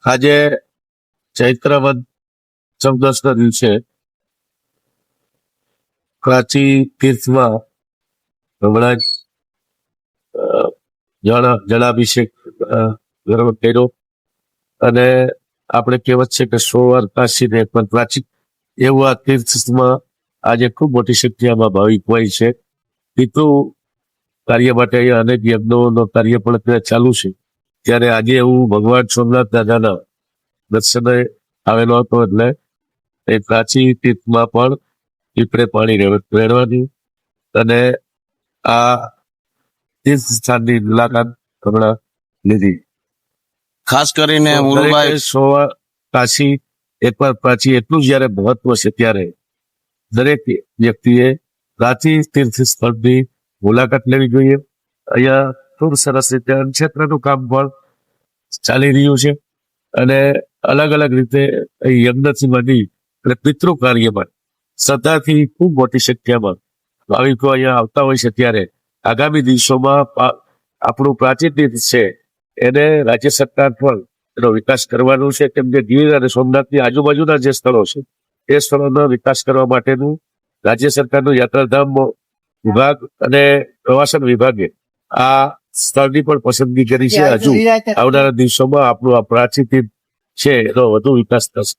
આજે ચૈત્ર વદ 14ના દિવસે પ્રાચી તીર્થમાં હમણાં જ જળાભિષેક કર્યો અને આપણે કહેવત છે કે 100 વાર કાશી ને પણ પ્રાચી, એવું આ તીર્થમાં આજે ખૂબ મોટી સંખ્યામાં ભાવિક હોય છે. પિતૃ કાર્ય માટે અહીંયા અનેક યજ્ઞોનો કાર્ય પણ અત્યારે ચાલુ છે. ત્યારે આજે હું ભગવાન સોમનાથ દાદાના દર્શને આવેલો હતો, એટલે એ પ્રાચી તીર્થમાં પણ પીપળે પાણી રેડવાની અને આ તીર્થ સ્થાનની મુલાકાત હમણાં લીધી. ખાસ કરીને તો મુરુભાઈ, દરેકે 100 વાર કાશી, એકવાર પ્રાચી એટલું જયારે મહત્વ છે ત્યારે દરેક વ્યક્તિએ પ્રાચી તીર્થ સ્થળની મુલાકાત લેવી જોઈએ. અહીંયા ખૂબ સરસ રીતે અન્નક્ષેત્રનું કામ પણ ચાલી રહ્યું છે અને અલગ અલગ રીતે યજ્ઞથી માંડી અને પિતૃ કાર્યમાં શ્રદ્ધાથી ખૂબ મોટી સંખ્યામાં ભાવિકો અહીંયા આવતા હોય છે. ત્યારે આગામી દિવસોમાં આપણું પ્રાચીન તીર્થ છે એને રાજ્ય સરકાર પણ એનો વિકાસ કરવાનો છે, કેમ કે ગીર અને સોમનાથની આજુબાજુના જે સ્થળો છે એ સ્થળોનો વિકાસ કરવા માટેનું રાજ્ય સરકારનું યાત્રાધામ વિભાગ અને પ્રવાસન વિભાગે આ સ્થળની પણ પસંદગી કરી છે. હજુ આવનારા દિવસોમાં આપણું આ પ્રાચીન તીર્થ છે એનો વધુ વિકાસ થશે.